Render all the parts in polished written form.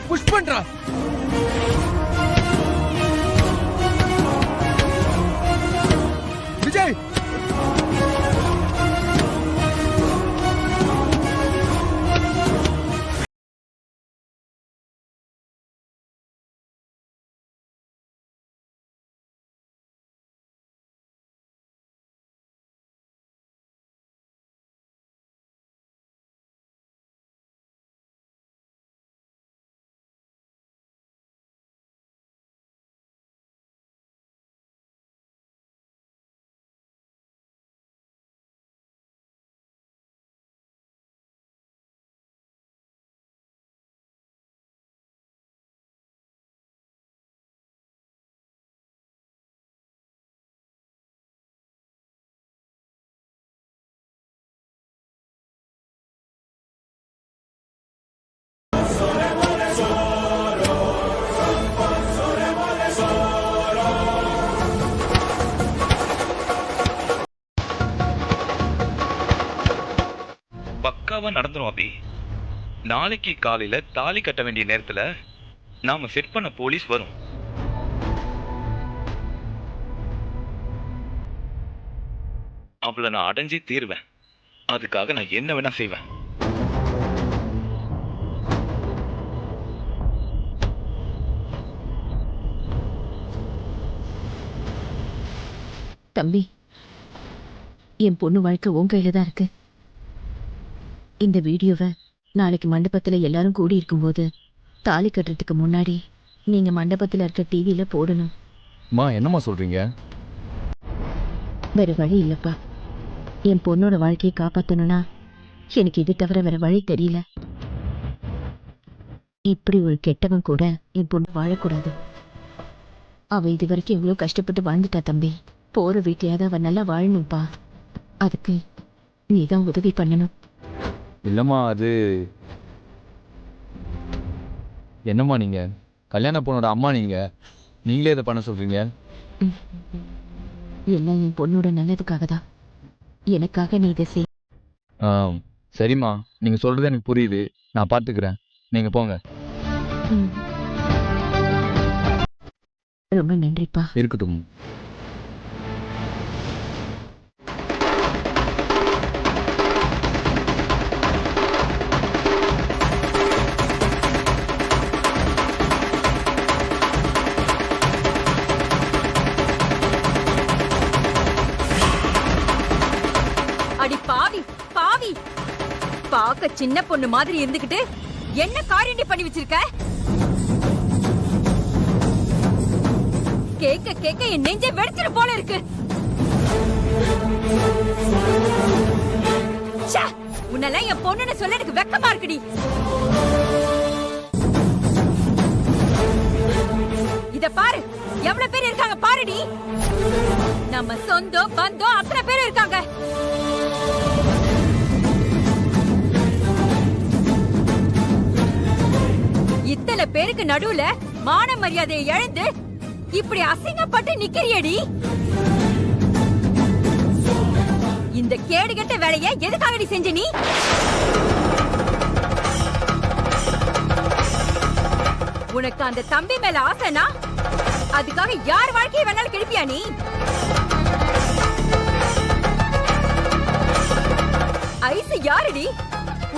போய் புஷ் பண்றா. விஜய் பக்காவா நடந்துரும் அபி. நாளைக்கு காலையில தாலி கட்ட வேண்டிய நேரத்துல நாம செட் பண்ண போலீஸ் வரும். அவளை நான் அடைஞ்சே தீருவேன். அதுக்காக நான் என்ன வேணா செய்வேன். தம்பி, என் பொண்ணு வாழ்க்கை உன் கையில தான் இருக்கு. இந்த வீடியோவை நாளைக்கு மண்டபத்துல எல்லாரும் கூடி இருக்கும்போது தாலி கட்டுறதுக்கு முன்னாடி நீங்க மண்டபத்துல இருக்க டிவியில போடணும். என்னம்மா சொல்றீங்க? வேற வழி இல்லப்பா. என் பொண்ணோட வாழ்க்கையை காப்பாத்தணும்னா எனக்கு இது தவிர வேற வழி தெரியல. இப்படி ஒரு கெட்டவன் கூட என் பொண்ணு வாழக்கூடாது. அவ இது வரைக்கும் இவ்வளவு கஷ்டப்பட்டு வாழ்ந்துட்டா தம்பி. போற வீட்லயாவது அவ நல்லா வாழணும்ப்பா. அதுக்கு நீதான் உதவி பண்ணணும். இல்லம்மா, அது என்னம்மா நீங்க கல்யாண பொண்ணோட அம்மா, நீங்களே இதை பண்ண சொல்றீங்க? எல்லாம் என் பொண்ணோட நல்லதுக்காக தான். எனக்காக நீ இதை செய். சரிம்மா, நீங்க சொல்றது எனக்கு புரியுது. நான் பாத்துக்கிறேன். நீங்க போங்க. ரொம்ப நன்றிப்பா. இருக்கட்டும். அடி பாவி பாவி, பாக்க சின்ன பொண்ணு மாதிரி இருந்துகிட்டு என்ன காரியண்டி பண்ணி வச்சிருக்க? கேக்க கேக்க என் நெஞ்சே வெடிச்சிரு போல இருக்கு. உன்னெல்லாம் என் பொண்ணுன்னு சொல்ல எனக்கு வெக்கமா இருக்குடி. இத பாரு, எவ்வளவு பேர் இருக்காங்க பாருடி. நம்ம சொந்தம் பந்தம் அத்தனை பேர் இருக்காங்க. இத்தனை பேருக்கு நடுவுல மான மரியாதையை இழந்து இப்படி அசிங்கப்பட்டு நிக்கிறியடி. இந்த கேடுகெட்ட வேலையை எதுக்காக செஞ்ச நீ? உனக்கு அந்த தம்பி மேல ஆசைனா அதுக்காக யார் வாழ்க்கையை வேணாலும் கெடுப்பியா நீ? ஐசு யாருடி?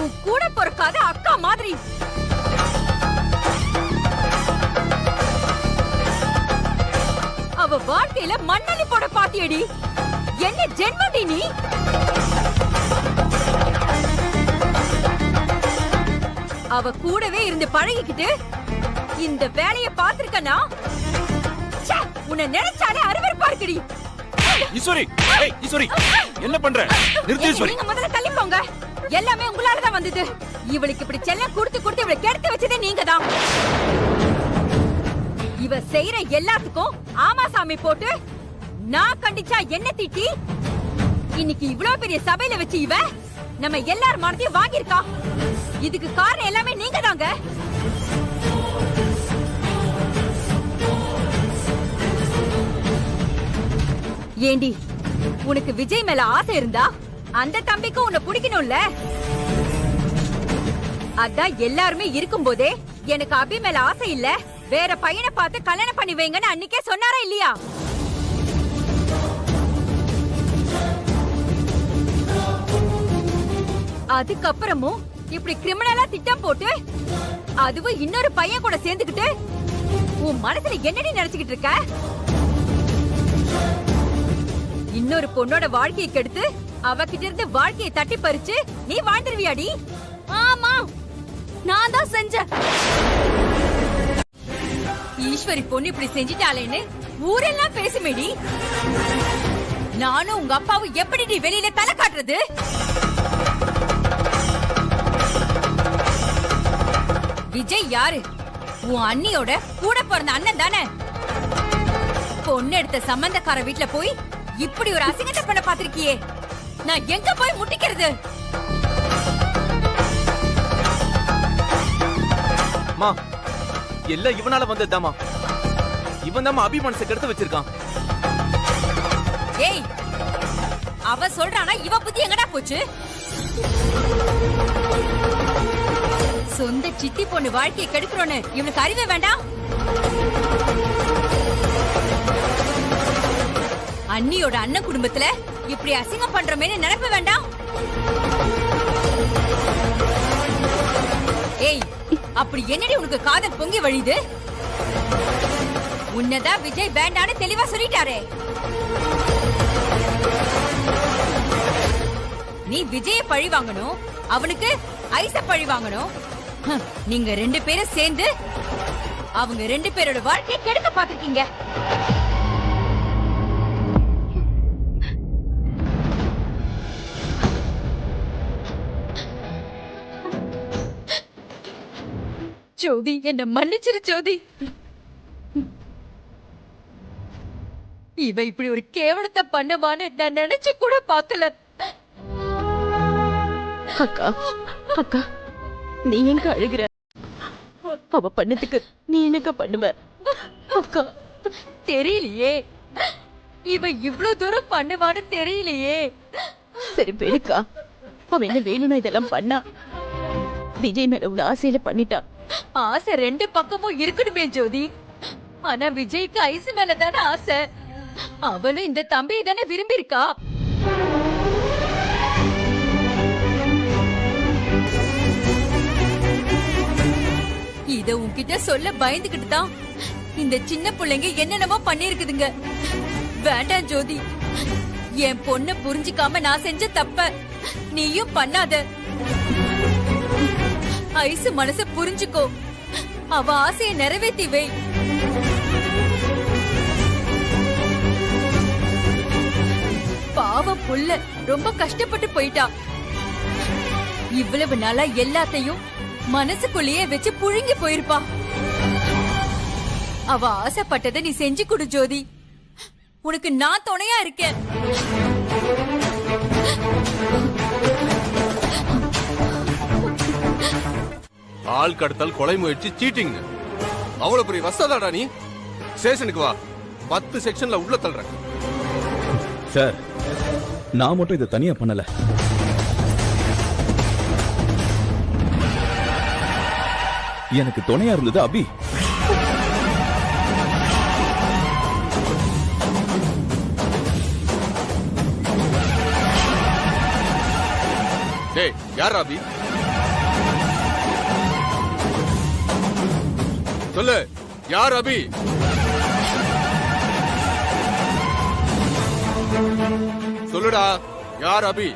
உன் கூட பிறக்காத அக்கா மாதிரி. அவ வாழ்க்கையில மண்ணலி போட பாத்தியடி. என்ன ஜென்மடி நீ? அவ கூடவே இருந்து பழகிக்கிட்டு இந்த வேலைய பாத்திருக்கனா உன்னை நினைச்சாலே அருவருப்பா இருக்குடி. ஈஸ்வரி, ஈஸ்வரி என்ன பண்ற? நிறுத்து ஈஸ்வரி. நீங்க முதல்ல தள்ளி போங்க. எல்லாமே உங்களால தான் வந்தது. இவளுக்கு இப்படி செல்லம் கொடுத்து கொடுத்து இவளை கெடுத்து வச்சதே நீங்க தான். இவ செய்யற எல்லாத்துக்கும் ஆமா சாமி போட்டு நான் கண்டிச்சா என்ன திட்டி இன்னைக்கு இவ்வளவு பெரிய சபையில வச்சு இவ நம்ம எல்லார் மனதையும் வாங்கியிருக்கா. இதுக்கு காரணம் எல்லாமே நீங்க தாங்க. ஏண்டி, உனக்கு விஜய் மேல ஆசை இருந்தா அந்த தம்பிக்கும் உன்னை பிடிக்கணும்ல. அதான் எல்லாருமே இருக்கும் போதே எனக்கு அபி மேல ஆசை இல்ல, வேற பையனை பார்த்து கல்யாணம் பண்ணி வைங்கன்னு அன்னைக்கே சொன்னாரா இல்லையா? அதுக்கப்புறமும் இப்படி கிரிமினலா திட்டம் போட்டு அதுவும் இன்னொரு பையன் கூட சேர்ந்துக்கிட்டு உன் மனசுல என்னடி நினைச்சுக்கிட்டு இருக்க? இன்னொரு பொண்ணோட வாழ்க்கையை கெடுத்து அவகிட்ட இருந்து வாழ்க்கையை தட்டி பறிச்சு நீ வாழ்ந்துருவியாடி? ஆமா, நான் தான் செஞ்சேன். ஈஸ்வரி பொண்ணு இப்படி செஞ்சிட்டாளேன்னு ஊரெல்லாம் பேசுமேடி. நானும் உங்க அப்பாவும் எப்படி வெளியில தலை காட்டுறது? விஜய் யாரு? உன் அண்ணியோட கூட பிறந்த அண்ணன் தானே? பொண்ணு எடுத்த சம்பந்தக்கார வீட்டுல போய் இப்படி ஒரு அசிங்கத்தை பண்ண பாத்திருக்கியே, நான் எங்க போய் முட்டிக்கிறது? மா, எல்லாம் இவனால வந்ததுதாமா. இவன் தான் அபி மனசை கெடுத்து வச்சிருக்கான். ஏய், அவ சொல்றானா இவ புத்தி எங்கடா போச்சு? சொந்த சித்தி பொண்ணு வாழ்க்கையை கெடுக்கிறோன்னு இவனுக்கு அறிவே வேண்டாம்? அண்ணியோட அண்ணன் குடும்பத்துல இப்படி அசிங்கம் பண்றோமேன்னு நினைப்ப வேண்டாம்? ஏய், அப்படி என்னடி உனக்கு காதல் பொங்கி வழியுது? உன்னதான் விஜய் வேண்டான்னு தெளிவா சொல்லிட்டாரே. நீ விஜய பழி வாங்கணும், அவனுக்கு ஐச பழி வாங்கணும். நீங்க 2 பேரும் சேர்ந்து அவங்க 2 பேரோட வாழ்க்கையை கெடுக்க பாத்திருக்கீங்க. ஜோதி, என்ன மன்னிச்சிரு ஜோதி. இவ இப்படி ஒரு கேவலத்தை பண்ணவான்னு நான் நினைச்சு கூட பார்க்கல. அக்கா, அக்கா, நீ எங்க அழுகுற? அவ பண்ணதுக்கு நீ என்னக்கா பண்ணுவ? அக்கா, தெரியலையே, இவ இவ்வளவு தூரம் பண்ணுவான்னு தெரியலையே. சரி பேருக்கா, அவ என்ன வேணும்னா இதெல்லாம் பண்ணா? விஜய் மேல உள்ள ஆசையில பண்ணிட்டா. ஆசை 2 பக்கமும் இருக்கணுமே ஜோதி. ஆனா விஜய்க்கு ஐசு மேல தானே ஆசை. அவளும் இந்த தம்பியை தானே விரும்பி இருக்கா. இத உன்கிட்ட சொல்ல பயந்துகிட்டு தான் இந்த சின்ன பிள்ளைங்க என்னென்னமோ பண்ணிருக்குதுங்க. வேண்டாம் ஜோதி, என் பொண்ண புரிஞ்சுக்காம நான் செஞ்ச தப்ப நீயும் பண்ணாத. ஐசு மனச புரிஞ்சுக்கோ, அவ ஆசையை நிறைவேத்தி வை. பாவம் புள்ள ரொம்ப கஷ்டப்பட்டு போயிட்டா. இவ்வளவு நாளா எல்லாத்தையும் மனசுக்குள்ளேயே வச்சு புழுங்கி போயிருப்பா. அவ ஆசைப்பட்டதை நீ செஞ்சு கொடு ஜோதி. உனக்கு நான் துணையா இருக்கேன். ஆள் கடத்தல், கொலை முயற்சி, சீட்டிங், அவ்வளவு பெரிய வசதாடா நீ. ஸ்டேஷனுக்கு வா, 10 செக்ஷன்ல உள்ள தள்ளுறேன். சார், நான் மட்டும் இதை தனியா பண்ணல. எனக்கு துணையா இருந்தது அபி. டேய், யார் அபி? சொல்லு, யார் அபி? சொல்லுடா, யார் அபி?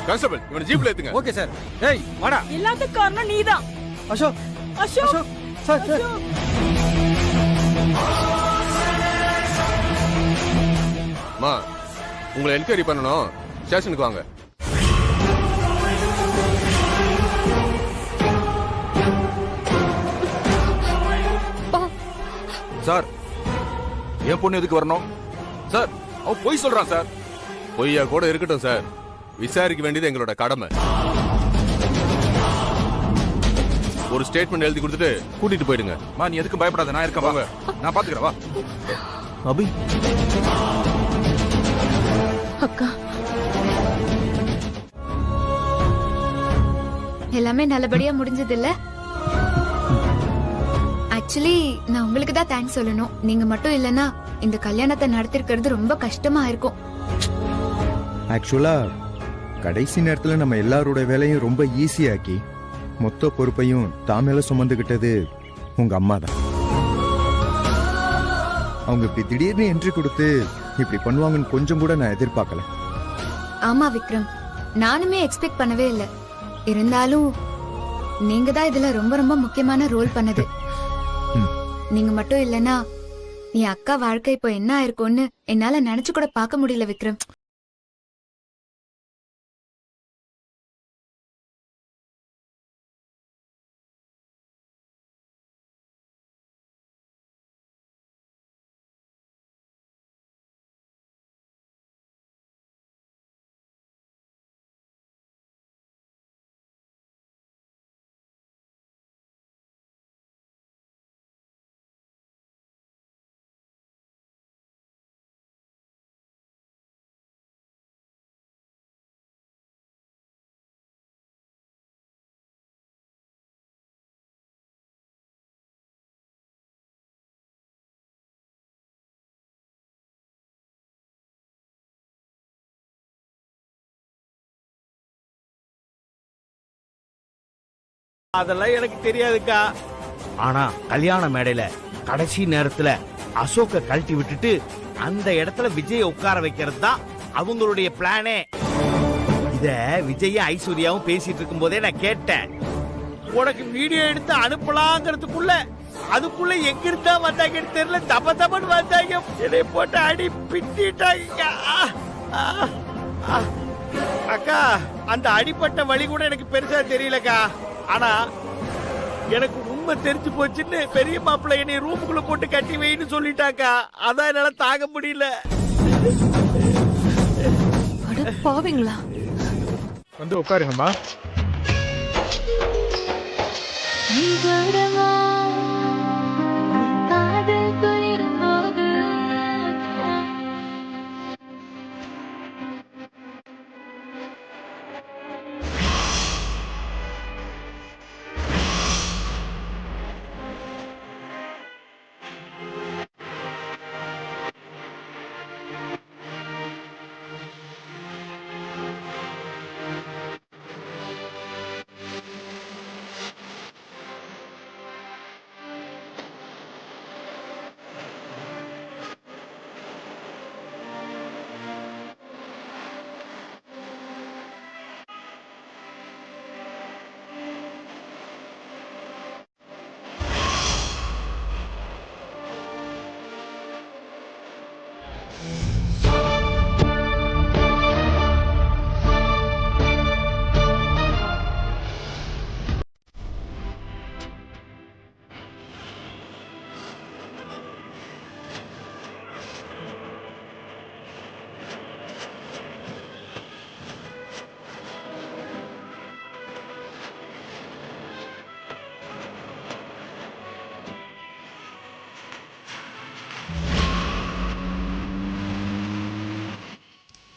கான்ஸ்டபிள், இவனை ஜீப்ல ஏத்துங்க. Okay sir. ஏய், வாடா. எல்லாத்துக்கும் காரணம் நீதான். Ashok, Ashok, sir, sir. அம்மா, உங்களை என்கொயரி பண்ணணும், ஸ்டேஷனுக்கு வாங்க. சார் என் பொண்ணு எதுக்கு வரணும் சார்? அவன் பொய் சொல்றான் சார். பொய்யா கூட இருக்கட்டும் சார், விசாரிக்க வேண்டியது எங்களோட கடமை. ஒரு ஸ்டேட்மெண்ட் எழுதி கொடுத்துட்டு கூட்டிட்டு போயிடுங்க. மா நீ எதுக்கு பயப்படாத, நான் இருக்கேன். வாங்க, நான் பாத்துக்கிறேன். வா அபி, அக்கா, எல்லாமே நல்லபடியா முடிஞ்சது இல்ல? ஆக்சுவலி நான் உங்களுக்கு தான் தேங்க்ஸ் சொல்லணும். நீங்க மட்டும் இல்லனா இந்த கல்யாணத்தை நடத்திருக்கிறது ரொம்ப கஷ்டமா இருக்கும். ஆக்சுவலா கடைசி நேரத்துல நம்ம எல்லாரோட வேலையும் ரொம்ப ஈஸியாக்கி மொத்த பொறுப்பையும் தாமேல சுமந்துகிட்டது உங்க அம்மா தான். அவங்க இப்படி திடீர்னு என்ட்ரி கொடுத்து இப்படி பண்ணுவாங்கன்னு கொஞ்சம் கூட நான் எதிர்பார்க்கல. ஆமா விக்ரம், நானுமே எக்ஸ்பெக்ட் பண்ணவே இல்ல. இருந்தாலும் நீங்க தான் இதுல ரொம்ப ரொம்ப முக்கியமான ரோல் பண்ணது. நீங்க மட்டும் இல்லனா என் அக்கா வாழ்க்கை இப்போ என்ன ஆயிருக்கும்னு என்னால நினைச்சு கூட பார்க்க முடியல விக்ரம். அதெல்லாம் எனக்கு தெரியாதுக்கா. ஆனா கல்யாண மேடையில கடைசி நேரத்துல அசோக்க கழட்டி விட்டுட்டு அந்த இடத்துல விஜய உட்கார வைக்கிறது தான் அவங்களுடைய பிளானே. இத விஜயும் ஐஸ்வர்யாவும் பேசிட்டு இருக்கும் போதே நான் கேட்டேன். உனக்கு வீடியோ எடுத்து அனுப்பலாங்கிறதுக்குள்ள அதுக்குள்ள எங்க இருந்தா வந்தாங்கன்னு தெரியல, தப தபன்னு வந்தாங்க. என்னை போட்டு அடி பிட்டிட்டாங்க. அக்கா, அந்த அடிப்பட்ட வழி கூட எனக்கு பெருசா தெரியலக்கா. ஆனா எனக்கு உண்மை தெரிஞ்சு போச்சுன்னு பெரிய மாப்பிள்ளை என்னை ரூமுக்குள்ள போட்டு கட்டி வைன்னு சொல்லிட்டாக்கா. அதான் என்னால தாங்க முடியல. பாவீங்களா? வந்து உட்காருங்கம்மா.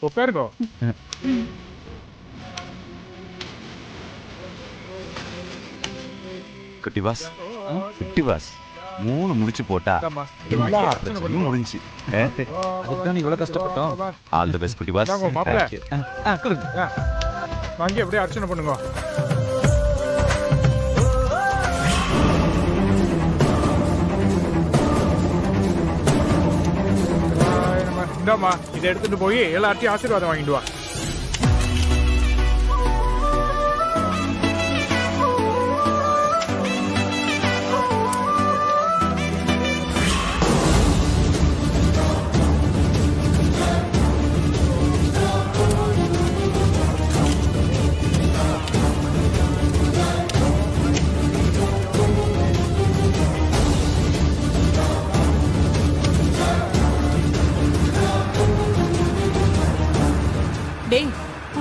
உட்காருங்க. குட்டி பாஸ், குட்டி பாஸ், 3 முடிச்சு போட்டா எல்லா பிரச்சனையும் முடிஞ்சு. அதுதான் இவ்வளவு கஷ்டப்பட்டோம். ஆல் தி பெஸ்ட் குட்டி பாஸ். வாங்கி அப்படியே அர்ச்சனை பண்ணுங்க. இந்தாம்மா, இதை எடுத்துட்டு போய் எல்லார்ட்டையும் ஆசீர்வாதம் வாங்கிட்டு வா.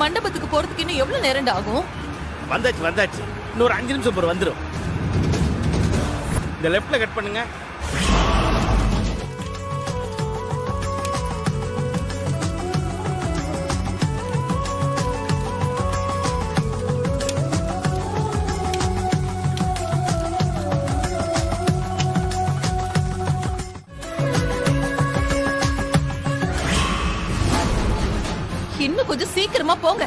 மண்டபத்துக்கு போறதுக்கு இன்னும் எவ்வளவு நேரம் ஆகும்? வந்தாச்சு. இன்னொரு 5 நிமிஷம் போற வந்துரும். இந்த லெஃப்ட்ல கட் பண்ணுங்க. இன்னும் கொஞ்சம் சீக்கிரமா போங்க.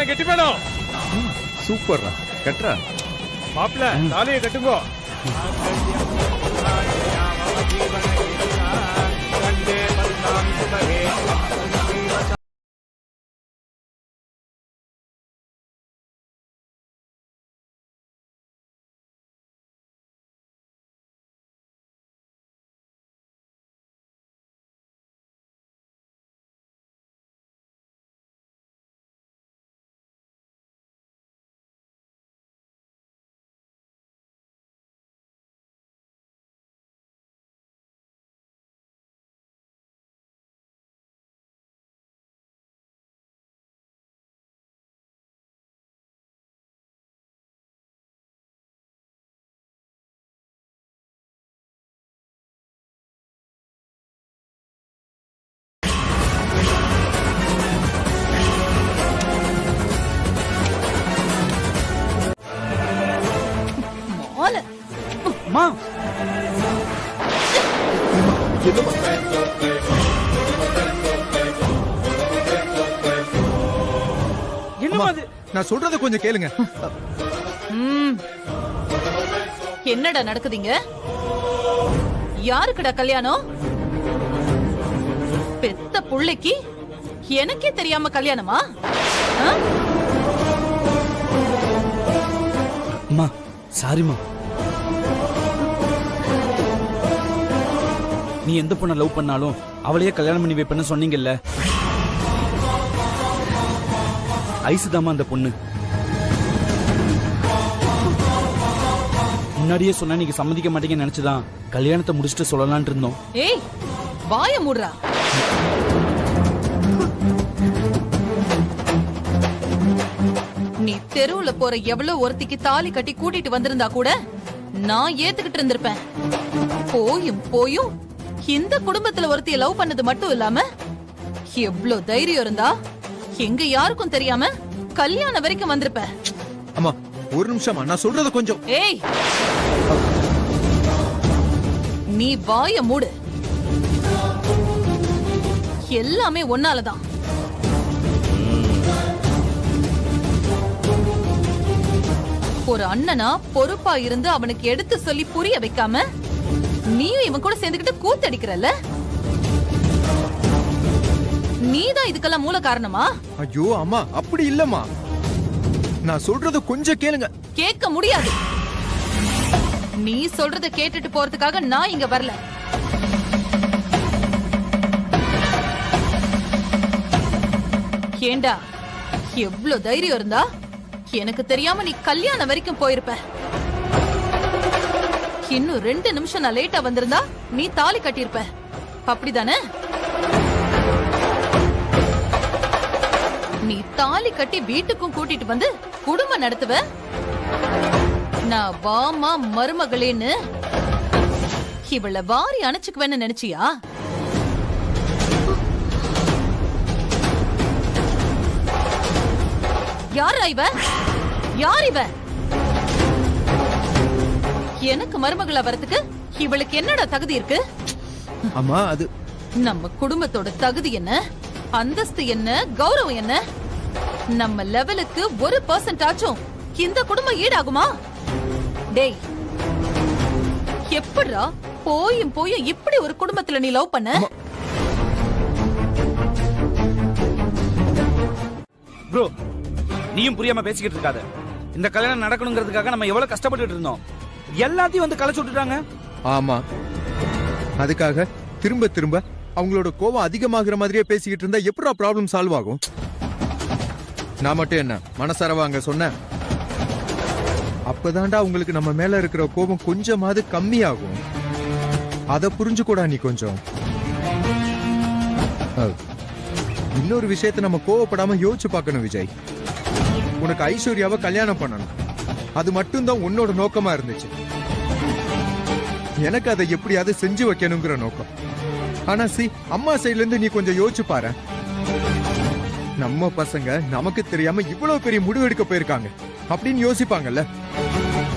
கெட்டி மேடம். சூப்பர்ரா, கட்டுறா. மாப்பிள்ள தாலியை கட்டுங்கோ. அம்மா என்னமா அது? நான் சொல்றத கொஞ்சம் கேளுங்க. என்னடா நடக்குதுங்க? யாருக்குடா கல்யாணம்? பெத்த புள்ளைக்கு எனக்கே தெரியாம கல்யாணமா? அம்மா சாரிம்மா. நீ எந்த பொண்ணை லவ் பண்ணாலும் அவளையே கல்யாணம் பண்ணி வைப்பேன்னு சொன்னீங்கல்ல. ஐசுதாமா அந்த பொண்ணு. முன்னாடியே சொன்னா நீங்க சம்மதிக்க மாட்டீங்கன்னு நினைச்சுதான் கல்யாணத்தை முடிச்சுட்டு சொல்லலாம்னு இருந்தோம். ஏய் வாய மூடுறா. நீ தெருவுல போற எவ்வளவு ஒருத்திக்கு தாலி கட்டி கூட்டிட்டு வந்திருந்தா கூட நான் ஏத்துக்கிட்டு இருந்திருப்பேன். போயும் இந்த குடும்பத்துல ஒருத்திய லவ் பண்ணது மட்டும் இல்லாம எவ்வளவு தைரியம் இருந்தா எங்க யாருக்கும் தெரியாம கல்யாணம் வரைக்கும் வந்திருப்ப. அம்மா ஒரு நிமிஷம், நான் சொல்றது கொஞ்சம். ஏய் நீ வாய மூடு. எல்லாமே ஒன்னாலதான். ஒரு அண்ணனா பொறுப்பா இருந்து அவனுக்கு எடுத்து சொல்லி புரிய வைக்காம நீயும் இவன் கூட சேர்ந்துக்கிட்டு கூத்தடிக்கிறல்ல. நீதான் இதுக்கெல்லாம் மூல காரணமா? ஐயோ அம்மா அப்படி இல்லம்மா, நான் சொல்றத கொஞ்சம் கேளுங்க. கேட்க முடியாது. நீ சொல்றத கேட்டுட்டு போறதுக்காக நான் இங்க வரல. ஏண்டா எவ்வளவு தைரியம் இருந்தா எனக்கு தெரியாம நீ கல்யாணம் வரைக்கும் போயிருப்ப. இன்னும் 2 நிமிஷம் நான் லேட்டா வந்திருந்தா நீ தாலி கட்டியிருப்ப. அப்படிதானே? நீ தாலி கட்டி வீட்டுக்கும் கூட்டிட்டு வந்து குடும்பம் நடத்துவ. நான் வாமா மருமகளேன்னு இவள வாரி அணைச்சுக்குவேன்னு நினைச்சியா? யாரா இவ? யார் இவ? எனக்கு மருமகளா வரதுக்கு இவளுக்கு என்னடா தகுதி இருக்கு? அம்மா அது நம்ம குடும்பத்தோட தகுதி என்ன, அந்தஸ்து என்ன, கௌரவம் என்ன? நம்ம லெவலுக்கு 1% ஆச்சும் இந்த குடும்பம் ஈடாகுமா? டேய், எப்படிடா போயும் இப்படி ஒரு குடும்பத்துல நீ லவ் பண்ண? ப்ரோ, நீயும் புரியாம பேசிக்கிட்டு இருக்காத. இந்த கல்யாணம் நடக்கணுங்கிறதுக்காக நம்ம எவ்வளவு கஷ்டப்பட்டுட்டு இருந்தோம். எல்லாத்தையும் வந்து கலைச்சு விட்டுட்டாங்க. ஆமா, அதுக்காக திரும்ப திரும்ப அவங்களோட கோவம் அதிகமாகிற மாதிரியே பேசிக்கிட்டு இருந்தா எப்படா ப்ராப்ளம் சால்வ் ஆகும்? நான் மட்டும் என்ன மனசரவா அங்க சொன்னேன்? அப்பதான்டா உங்களுக்கு நம்ம மேல இருக்கிற கோபம் கொஞ்சமாவது கம்மியாகும். அத புரிஞ்சுக்கூடா நீ கொஞ்சம். இன்னொரு விஷயத்த நம்ம கோவப்படாம யோசிச்சு பார்க்கணும் விஜய். உனக்கு ஐஸ்வர்யாவை கல்யாணம் பண்ணணும், அது மட்டும்தான் உன்னோட நோக்கமா இருந்துச்சு. எனக்கு அதை எப்படியாவது செஞ்சு வைக்கணுங்கிற நோக்கம். ஆனா அம்மா சைட்ல இருந்து நீ கொஞ்சம் யோசிச்சு பாரு. நம்ம பசங்க நமக்கு தெரியாம இவ்வளவு பெரிய முடிவு எடுக்க போயிருக்காங்க அப்படின்னு யோசிப்பாங்கல்ல.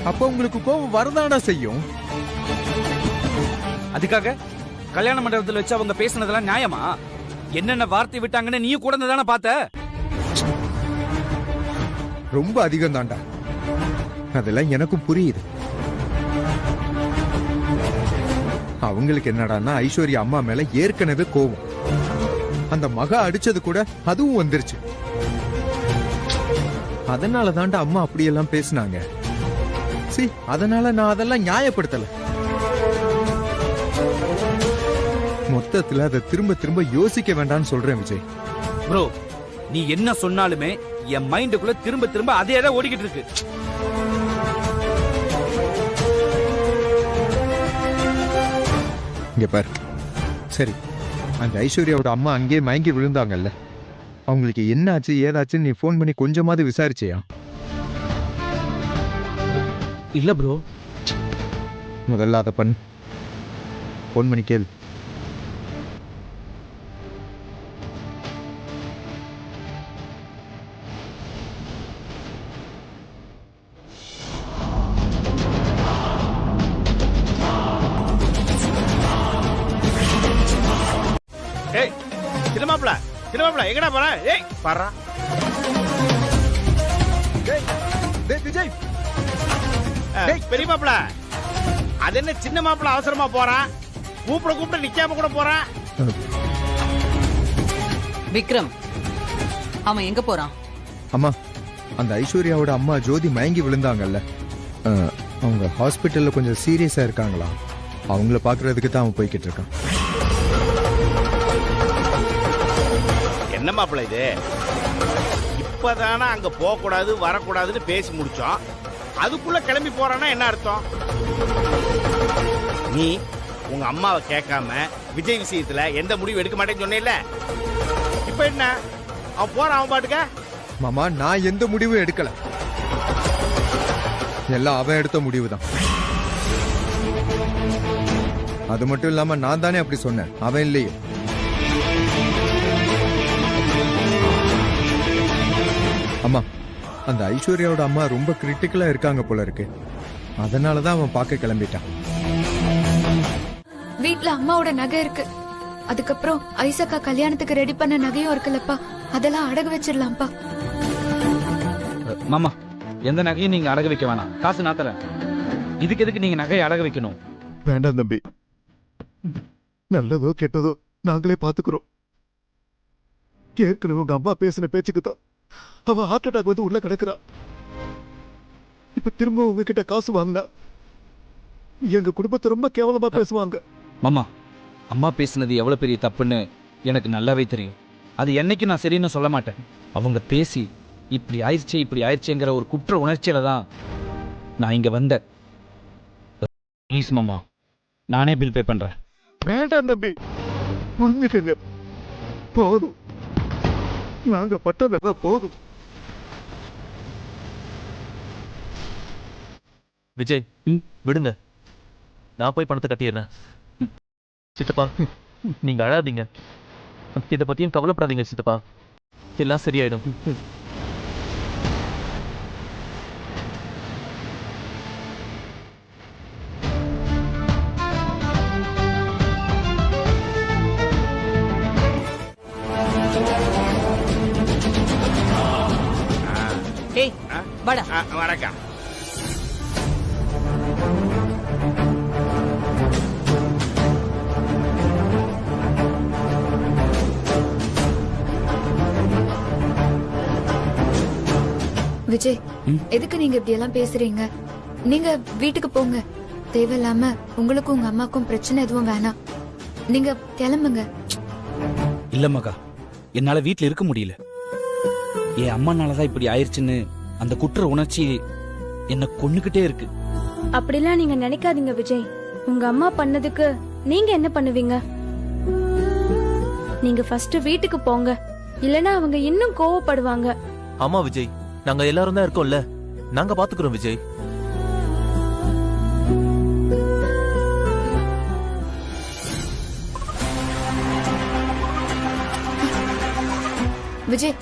அப்ப உங்களுக்கு கோபம் வரதானா செய்யும். அதுக்காக கல்யாண மண்டபத்தில் வச்சு அவங்க பேசினதெல்லாம் நியாயமா? என்னென்ன வார்த்தை விட்டாங்கன்னு நீயும் கூட தானே பார்த்த? ரொம்ப அதிகம் தாண்டா. அதெல்லாம் எனக்கும் புரியுது. அவங்களுக்கு என்னடான்னா ஐஸ்வர்யா அம்மா மேல ஏற்கனவே கோவம். அந்த மகா அடிச்சது கூட அதுவும் வந்துருச்சு. அதனால தாண்டா அம்மா அப்படியெல்லாம் பேசினாங்க. அதனால நான் அதெல்லாம் நியாயப்படுத்தல. மொத்தத்துல அதை திரும்ப திரும்ப யோசிக்க வேண்டாம்னு சொல்றேன் விஜய். ப்ரோ, நீ என்ன சொன்னாலுமே என் மைண்டுக்குள்ள திரும்ப திரும்ப அதே தான் ஓடிக்கிட்டு இருக்கு. இங்க பாரு, சரி, அந்த ஐஸ்வர்யாவோட அம்மா அங்கேயே மயங்கி விழுந்தாங்கல்ல, அவங்களுக்கு என்ன ஆச்சு ஏதாச்சுன்னு நீ ஃபோன் பண்ணி கொஞ்சமாவது விசாரிச்சியா? இல்ல ப்ரோ. முதல்ல அதை பண்ணு, ஃபோன் பண்ணி கேளு. ஏய், சின்னமாப்ள எங்கடா போற? ஏய், பாறா. டேய் விஜய். பெரிய மாப்பிள, அது என்ன சின்ன மாப்பிள அவசரமா போறான்? கூப்பிட நிக்காம கூட போறான். விக்ரம், அவன் எங்க போறான்? அம்மா, அந்த ஐஸ்வர்யாவோட அம்மா ஜோதி மயங்கி விழுந்தாங்கல்ல, அவங்க ஹாஸ்பிட்டல்ல கொஞ்சம் சீரியஸா இருக்காங்களா, அவங்கள பாக்குறதுக்கு தான் அவன் போய்கிட்டு இருக்கான். என்ன மாப்பிள இது? இப்பதானே அங்க போக கூடாது வரக்கூடாதுன்னு பேசி முடிச்சோம். அதுக்குள்ள கிளம்பி போறானா என்ன அர்த்தம்? நீ உங்க அம்மாவை கேட்காம விஜய் விஷயத்துல எந்த முடிவு எடுக்க மாட்டேன்னு சொன்னேல்ல, இப்ப என்ன அவன் போறான் அவன் பாட்டுக்க? மாமா, நான் எந்த முடிவும் எடுக்கல, எல்லாம் அவன் எடுத்த முடிவு தான். அது மட்டும் இல்லாம நான் தானே அப்படி சொன்னேன், அவன் இல்லையே. அம்மா, அந்த ஐஸ்வர்யாவோட அம்மா ரொம்ப கிரிட்டிக்கலா இருக்காங்க போல இருக்கு, அதனாலதான் அவன் பார்க்க கிளம்பிட்டான். வீட்ல அம்மாவோட நகை இருக்கு, அதுக்கப்புறம் ஐசக்கா கல்யாணத்துக்கு ரெடி பண்ண நகையும் இருக்குல்லப்பா, அதெல்லாம் அடகு வச்சிடலாம்ப்பா. மாமா, எந்த நகையும் நீங்க அடகு வைக்க வேணாம், காசு நான் தரேன். இதுக்கு எதுக்கு நீங்க நகையை அடகு வைக்கணும்? வேண்டாம் தம்பி, நல்லதோ கெட்டதோ நாங்களே பாத்துக்கிறோம். ஏற்கனவே உங்க அம்மா பேசின பேச்சுக்கு தான் அவ ஹார்ட் அட்டாக் வந்து உள்ள கிடக்குறா. இப்ப திரும்ப உங்ககிட்ட காசு வாங்கினா எங்க குடும்பத்தை ரொம்ப கேவலமா பேசுவாங்க. மாமா, அம்மா பேசுனது எவ்வளவு பெரிய தப்புன்னு எனக்கு நல்லாவே தெரியும். அது என்னைக்கு நான் சரின்னு சொல்ல மாட்டேன். அவங்க பேசி இப்படி ஆயிடுச்சுங்கிற ஒரு குற்ற உணர்ச்சியில தான் நான் இங்க வந்தேன். ப்ளீஸ் மாமா, நானே பில் பே பண்றேன். வேண்டாம் தம்பி, வாங்கிக்கங்க, போதும், நாங்க பட்டதெல்லாம் போதும். விஜய், விடுங்க, நான் போய் பணத்தை கட்டிடுறேன். சித்தப்பா, நீங்க அழாதீங்க, இதை பத்தியும் கவலைப்படாதீங்க சித்தப்பா, எல்லாம் சரியாயிடும். ஏய் வாடா. வரக்கா. விஜய், எதுக்கு நீங்க இப்படி எல்லாம் பேசுறீங்க? நீங்க வீட்டுக்கு போங்க. தேவையில்லாம உங்களுக்கும் உங்க அம்மாக்கும் பிரச்சனை எதுவும் வேணாம். நீங்க கிளம்புங்க. இல்ல மகா, என்னால வீட்ல இருக்க முடியல. என் அம்மானாலதான் இப்படி ஆயிருச்சுன்னு அந்த குற்ற உணர்ச்சி என்ன கொன்னுகிட்டே இருக்கு. அப்படிலாம் நீங்க நினைக்காதீங்க விஜய். உங்க அம்மா பண்ணதுக்கு நீங்க என்ன பண்ணுவீங்க? நீங்க ஃபர்ஸ்ட் வீட்டுக்கு போங்க, இல்லனா அவங்க இன்னும் கோவப்படுவாங்க. ஆமா விஜய், நாங்க எல்லாரும் தான் இருக்கோம்ல, நாங்க பாத்துக்கிறோம் விஜய். விஜய்,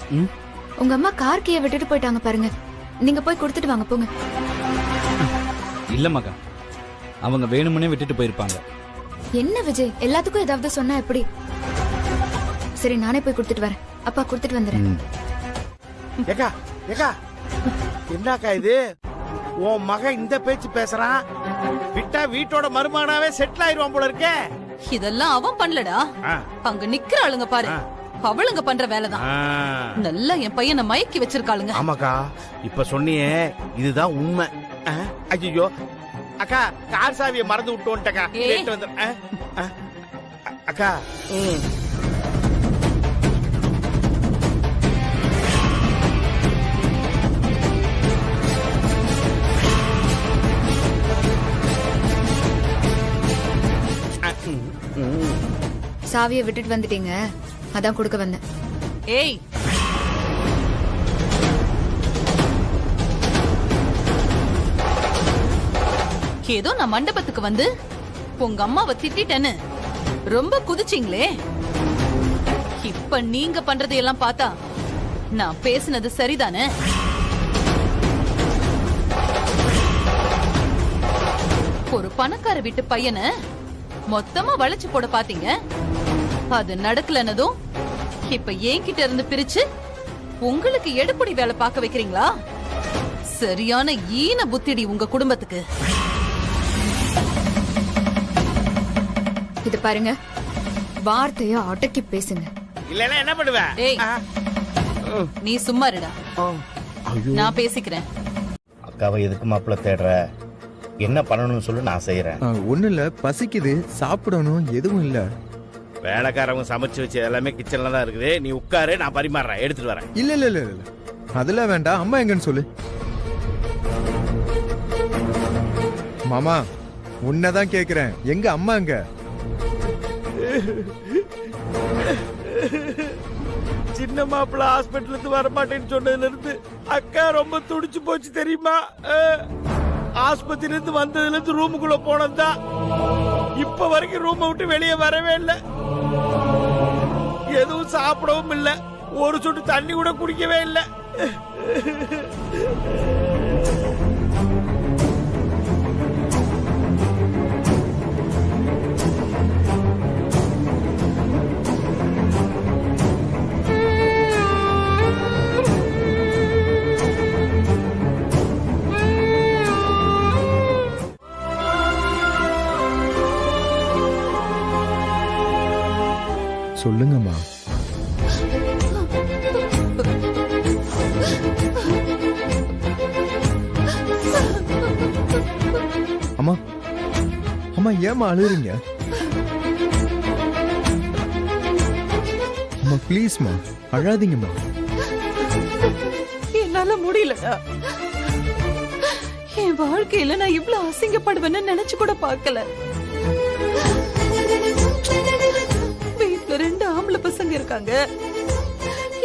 உங்க அம்மா கார் கீயை விட்டுட்டு போயிட்டாங்க பாருங்க. நீங்க போய் கொடுத்துட்டு வாங்க, போங்க. இல்ல மகா, அவங்க வேணும்னே விட்டுட்டு போயிருப்பாங்க. என்ன விஜய், எல்லாத்துக்கும் ஏதாவது சொன்னா எப்படி? சரி, நானே போய் கொடுத்துட்டு வரேன். அப்பா கொடுத்துட்டு வந்துடுறேன். ஏக்கா ஏக்கா, என்னக்கா இது? உன் மகன் இந்த பேச்சு பேசுறான். விட்டா வீட்டோட மருமகனாவே செட்டில் ஆயிருவான் போல இருக்கே. இதெல்லாம் அவன் பண்ணலடா, அங்க நிக்கிற ஆளுங்க பாரு, அவளுங்க பண்ற வேலைதான். நல்லா என் பையனை மயக்கி வச்சிருக்காளுங்க. ஆமாக்கா, இப்ப சொன்னியே இதுதான் உண்மை. ஐயோ அக்கா, கார் சாவியை மறந்து விட்டு வந்துட்டக்கா. அக்கா சாவியை விட்டுட்டு வந்துட்டீங்க, அதான் கொடுக்க வந்தேன். ஏய், ஏதோ நான் மண்டபத்துக்கு வந்து உங்க அம்மாவை திட்டேன்னு ரொம்ப குதிச்சிங்களே. இப்ப நீங்க பண்றதையெல்லாம் பார்த்தா நான் பேசினது சரிதானே? ஒரு பணக்கார வீட்டு பையனை மொத்தமா வளைச்சு போட பாத்தீங்க, அது நடக்கலனதும் இப்ப என்கிட்ட இருந்து பிரிச்சு உங்களுக்கு எடுப்படி வேலை பார்க்க வைக்கிறீங்களா? சரியான ஈன புத்திடி உங்க குடும்பத்துக்கு. இது பாருங்க, வார்த்தைய அடக்கி பேசுங்க. இல்லனா என்ன பண்ணுவ? டேய், நீ சும்மா இருடா, நான் பேசிக்கிறேன். அக்காவை எதுக்கு மாப்பிள்ள தேடுற? என்ன பண்ணணும்னு சொல்லு, நான் செய்யறேன். ஒண்ணு இல்ல, பசிக்குது, சாப்பிடணும், எதுவும் இல்ல. வேலைக்காரவங்க சமைச்சு வச்சு எல்லாமே கிச்சன்ல தான் இருக்குது. நீ உட்காரு, நான் பரிமாறேன், எடுத்துட்டு வரேன். இல்ல இல்ல இல்ல இல்ல, அதெல்லாம் வேண்டாம். அம்மா எங்கன்னு சொல்லு. மாமா, உன்னதான் கேக்குறேன், எங்க அம்மா எங்க? சின்ன மாப்பிள்ள ஹாஸ்பிட்டல் இருந்து வர மாட்டேன்னு சொன்னதுல இருந்து அக்கா ரொம்ப துடிச்சு போச்சு தெரியுமா? ஆஸ்பத்திரில இருந்து வந்ததுல இருந்து ரூமுக்குள்ள போனதுதான், இப்ப வரைக்கும் ரூமை விட்டு வெளியே வரவே இல்லை. எதுவும் சாப்பிடவும் இல்லை, ஒரு சொட்டு தண்ணி கூட குடிக்கவே இல்லை. சொல்லுங்கம்மா. அம்மா, அம்மா ஏமா அழுறீங்க? அம்மா ப்ளீஸ்மா, அழாதீங்கம்மா. என்னால முடியலடா. என் வாழ்க்கையில நான் இவ்வளவு அசிங்கப்படுவேன்னு நினைச்சு கூட பார்க்கல. வீட்டுல 2 ஆம்பளை பசங்க இருக்காங்க,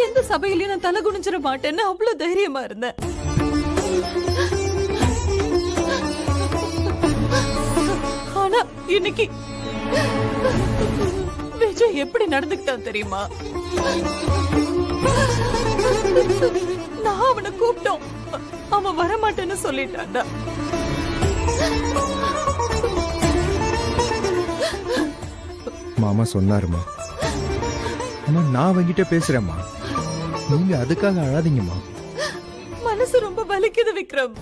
எந்த சபையிலயும் நான் தலை குனிஞ்சிட மாட்டேன்னு அவ்வளவு தைரியமா இருந்தேன். ஆனா இன்னைக்கு விஜய் எப்படி நடந்துக்கிட்டான் தெரியுமா? நான் அவனை கூப்பிட்டோம், அவன் வரமாட்டேன்னு சொல்லிட்டான்டா. மாமா சொன்னாருமா. அம்மா, நான் அவங்கிட்ட பேசுறேம்மா, நீங்க அதுக்காக அழாதீங்கம்மா. மனசு விக்ரம்.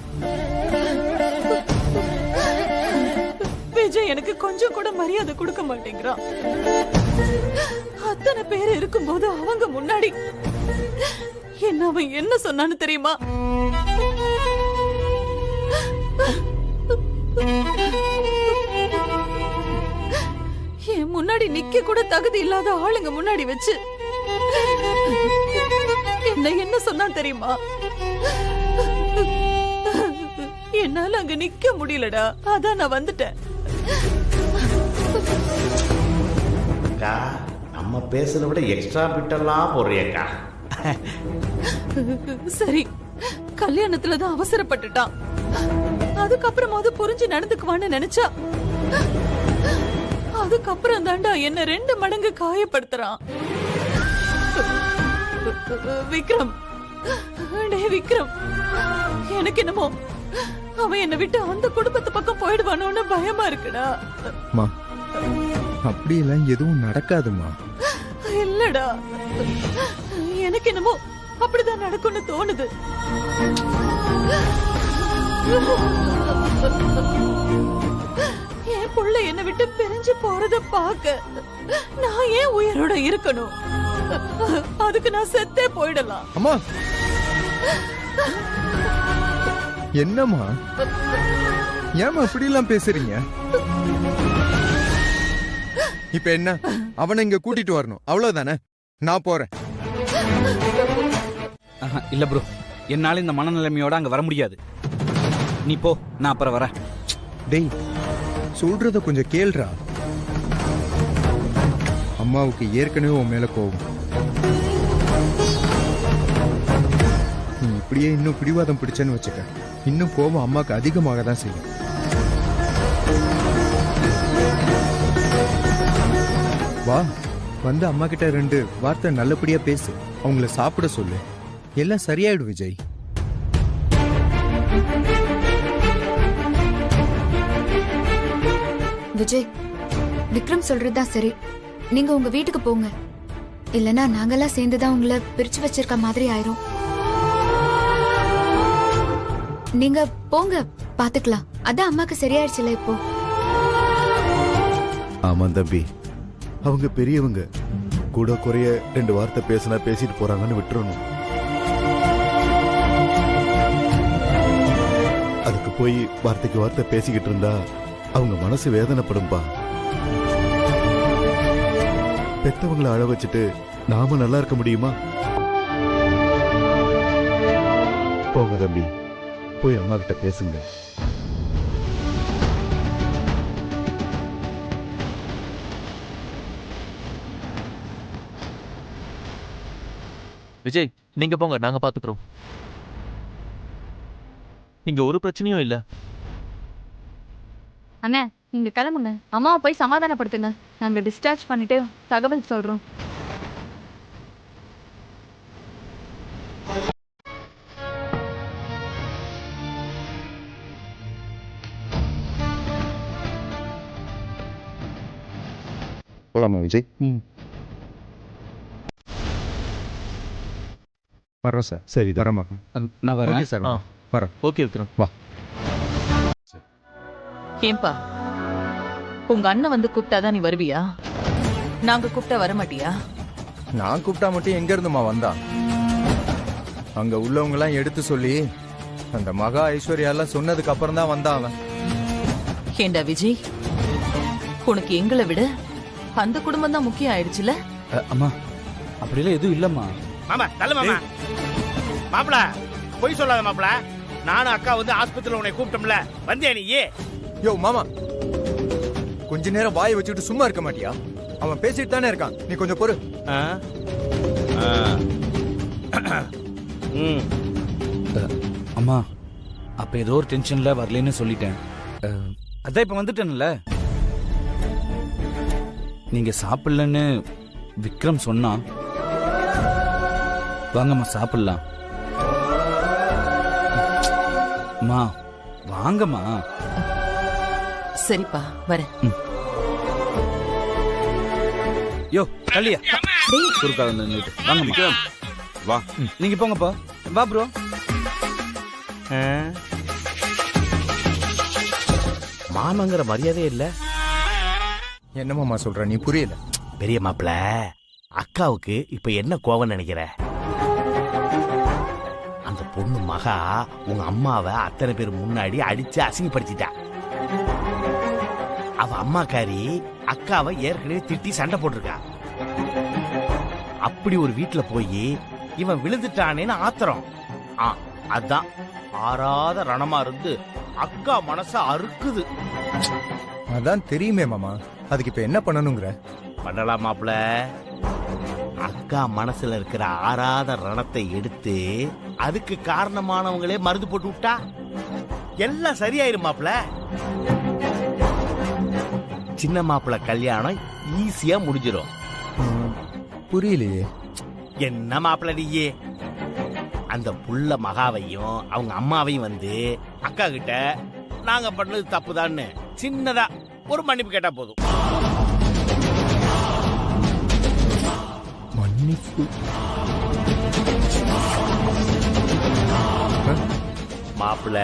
விஜய் எனக்கு கொஞ்சம் கூட மரியாதை கொடுக்க மாட்டேங்கிறான். அத்தனை பேர் இருக்கும்போது அவங்க முன்னாடி என்ன அவன் என்ன சொன்னான்னு தெரியுமா? என் முன்னாடி நிக்க கூட தகுதி இல்லாத ஆளுங்க முன்னாடி வச்சு என்ன சொன்னான் தெரியுமா? என்னால அங்க நிக்க முடியலடா, அதான் நான் வந்துட்டேன். நம்ம பேசுறத விட எக்ஸ்ட்ரா பிட்டெல்லாம் போடுறியக்கா. சரி, கல்யாணத்துலதான் அவசரப்பட்டுட்டான். அதுக்கப்புறமாவது புரிஞ்சு நடந்துக்குவான்னு நினைச்சா, அதுக்கப்புறம் தாண்டா என்ன 2 மடங்கு காயப்படுத்துறான். விக்ரம், விக்ரம், எனக்கு என்னமோ அவன் என்ன விட்டு அந்த குடும்பத்து பக்கம் போயிடுவானோன்னு பயமா இருக்குடா. அப்படியெல்லாம் எதுவும் நடக்காதுமா. இல்லடா, எனக்கு என்னமோ அப்படிதான் நடக்கும்னு தோணுது. என் புள்ள என்ன விட்டு பிரிஞ்சு போறத பாக்க நான் ஏன் உயிரோட இருக்கணும்? அதுக்கு நான் செத்தே போயிடலாம். அம்மா, என்னம்மா, ஏமா அப்படி எல்லாம் பேசுறீங்க? இப்ப என்ன, அவனை இங்க கூட்டிட்டு வரணும், அவ்வளவுதானே? நான் போறேன். இல்ல ப்ரோ, என்னால இந்த மனநிலைமையோட அங்க வர முடியாது. நீ போ, நான் அப்புறம் வரேன். டேய், சொல்றத கொஞ்சம் கேள்றா. அம்மாவுக்கு ஏற்கனவே உன் மேல கோவம். நீ இப்படியே இன்னும் பிடிவாதம் பிடிச்சேன்னு வச்சுக்க, இன்னும் கோபம் அம்மாவுக்கு அதிகமாக தான் செய்யும். வா, வந்து அம்மா கிட்ட 2 வார்த்தை நல்லபடியா பேசு, அவங்கள சாப்பிட சொல்லு, எல்லாம் சரியாயிடும் விஜய். விஜய், விக்ரம் சொல்றதுதான் சரி. நீங்க உங்க வீட்டுக்கு போங்க, இல்லனா நாங்கெல்லாம் சேர்ந்துதான் உங்களை பிரிச்சு வச்சிருக்க மாதிரி ஆயிரும். நீங்க போங்க, பாத்துக்கலாம். அதான் அம்மாக்கு சரியாயிடுச்சுல இப்போ. ஆமா தம்பி, அவங்க பெரியவங்க, கூட குறைய 2 வார்த்தை பேசினா பேசிட்டு போறாங்கன்னு விட்டுறணும். அதுக்கு போய் வார்த்தைக்கு வார்த்தை பேசிக்கிட்டு இருந்தா அவங்க மனசு வேதனைப்படும்பா. பெத்தவங்களை அழ வச்சுட்டு நாம நல்லா இருக்க முடியுமா? போங்க தம்பி, போய் அம்மா கிட்ட பேசுங்க. விஜய், நீங்க போங்க, நாங்க பாத்துக்கிறோம். இங்க ஒரு பிரச்சனையும் இல்ல. அண்ணே, நீங்க கிளம்புங்க, அம்மாவை போய் சமாதானப்படுத்துங்க. நாங்க டிஸ்சார்ஜ் பண்ணிட்டு தகவல் சொல்றோம். போலாமா விஜய்? வரோம் சார். சரி, வரமா. நான் வரேன் சார். வரோம். ஓகே விக்ரம், வா. ஏன்பா, உங்க அண்ணன் வந்து கூப்பிட்டாதான் நீ வருவியா? நாங்க கூப்பிட்டா வர மாட்டியா? நான் கூப்பிட்டா மட்டும் எங்க இருந்துமா வந்தான்? அங்க உள்ளவங்க எல்லாம் எடுத்து சொல்லி அந்த மகா ஐஸ்வர்யா எல்லாம் சொன்னதுக்கு அப்புறம் தான் வந்தான் அவன். ஏண்டா விஜய், உனக்கு எங்களை விட அந்த குடும்பம் தான் முக்கியம் ஆயிடுச்சுல? அம்மா, அப்படிலாம் எதுவும் இல்லம்மா. மாமா தள்ள மாமா. மாப்பிள, போய் சொல்லாத மாப்பிள. நானும் அக்கா வந்து ஆஸ்பத்திரியில உன்னை கூப்பிட்டோம்ல, வந்தியா நீ? யோ மாமா, கொஞ்ச நேரம் வாயை வச்சுட்டு சும்மா இருக்க மாட்டியா? அவன் பேசிட்டு தானே இருக்கான், நீ கொஞ்சம் பொறு. அம்மா, அப்ப ஏதோ ஒரு டென்ஷன்ல வரலன்னு சொல்லிட்டேன். அதான் இப்ப வந்துட்டேன்ல. நீங்க சாப்பிடலன்னு விக்ரம் சொன்னா, வாங்கம்மா சாப்பிடலாம். அம்மா வாங்கம்மா. சரிப்பா, வரேன். யோ கல்லியா, குறுக்கால நின்னுட்டு வாங்கம்மா. வா. நீங்க போங்கப்பா. வா ப்ரோ. மாமங்கிற மரியாதையே இல்ல. என்ன மாமா சொல்ற, நீ புரியல? பெரிய மாப்பிள்ள, அக்காவுக்கு இப்ப என்ன கோவம் நினைக்கிற? அந்த பொண்ணு மகா உங்க அம்மாவை அத்தனை பேர் முன்னாடி அடிச்சு அசிங்கப்படுத்திட்டா. அவ அம்மாக்காரி அக்காவை ஏற்கனவே திட்டி சண்டை போட்டிருக்கா. அப்படி ஒரு வீட்டுல போய் இவன் விழுந்துட்டானேன்னு ஆத்திரம். அதான் ஆறாத ரணமா இருந்து அக்கா மனச அறுக்குது. அதான் தெரியுமே மாமா, அதுக்கு இப்ப என்ன பண்ணணுங்கிற? பண்ணலாம் மாப்பிள்ள. அக்கா மனசுல இருக்கிற ஆறாத ரணத்தை எடுத்து அதுக்கு காரணமானவங்களே மருந்து போட்டு விட்டா எல்லாம் சரியாயிரும் மாப்பிள்ள. சின்ன மாப்பிள்ள கல்யாணம் ஈஸியா முடிஞ்சிடும். புரியலையே. என்ன மாப்பிள்ள நீயே, அந்த புள்ள மகாவையும் அவங்க அம்மாவையும் வந்து அக்கா கிட்ட நாங்க பண்ணது தப்புதான்னு சின்னதா ஒரு மன்னிப்பு கேட்டா போதும். மன்னிப்பு? மாப்பிள்ள,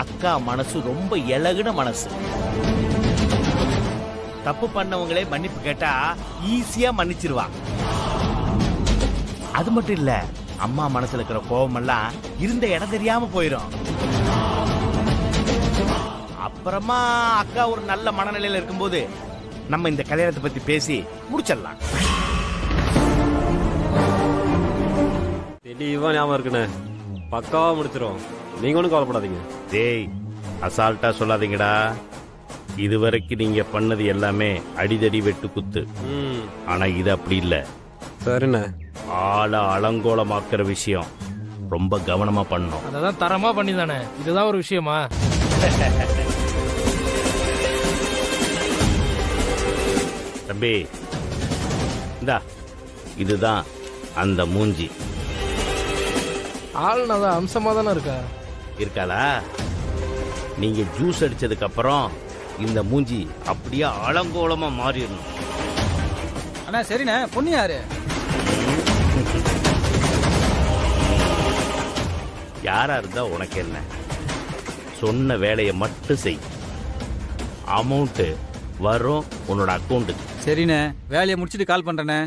அக்கா மனசு ரொம்ப இலகுன மனசு. தப்பு பண்ணவங்களே மன்னிப்பு கேட்டா ஈஸியா மன்னிச்சிருவா. அது மட்டும் இல்ல, அம்மா மனசுல இருக்கிற கோபம் எல்லாம் இருந்த இடம் தெரியாம போயிடும். அப்புறமா அக்கா ஒரு நல்ல மனநிலையில இருக்கும்போது நம்ம இந்த கல்யாணத்தை பத்தி பேசி முடிச்சிடலாம். தெளிவா ஞாபகம் இருக்குண்ணே, பக்காவா முடிச்சிரும். நீங்க ஒன்றும் கவலைப்படாதீங்க. டேய், அசால்ட்டா சொல்லாதீங்கடா. இதுவரைக்கும் நீங்க பண்ணது எல்லாமே அடிதடி வெட்டு குத்து. ஆனா இது அப்படி இல்ல. சரிண்ணே. ஆளை அலங்கோலமாக்குற விஷயம் ரொம்ப கவனமா பண்ணணும். அதான் தரமா பண்ணி தானே, இதுதான் ஒரு விஷயமா? தம்பி, இந்தா, இதுதான் அந்த மூஞ்சி. ஆள் நல்லா அம்சமா தானே இருக்கா? இருக்காளா? நீங்க ஜூஸ் அடிச்சதுக்கு அப்புறம் இந்த மூஞ்சி அப்படியே அலங்கோலமா மாறிடணும். அண்ணா சரிண்ணே. பொண்ணு யாரு? யாரா இருந்தா உனக்கு என்ன? சொன்ன வேலையை மட்டும் செய். அமௌண்ட் வரும் உன்னோட அக்கௌண்ட்டுக்கு. சரிண்ணே, வேலையை முடிச்சிட்டு கால் பண்றேண்ணே.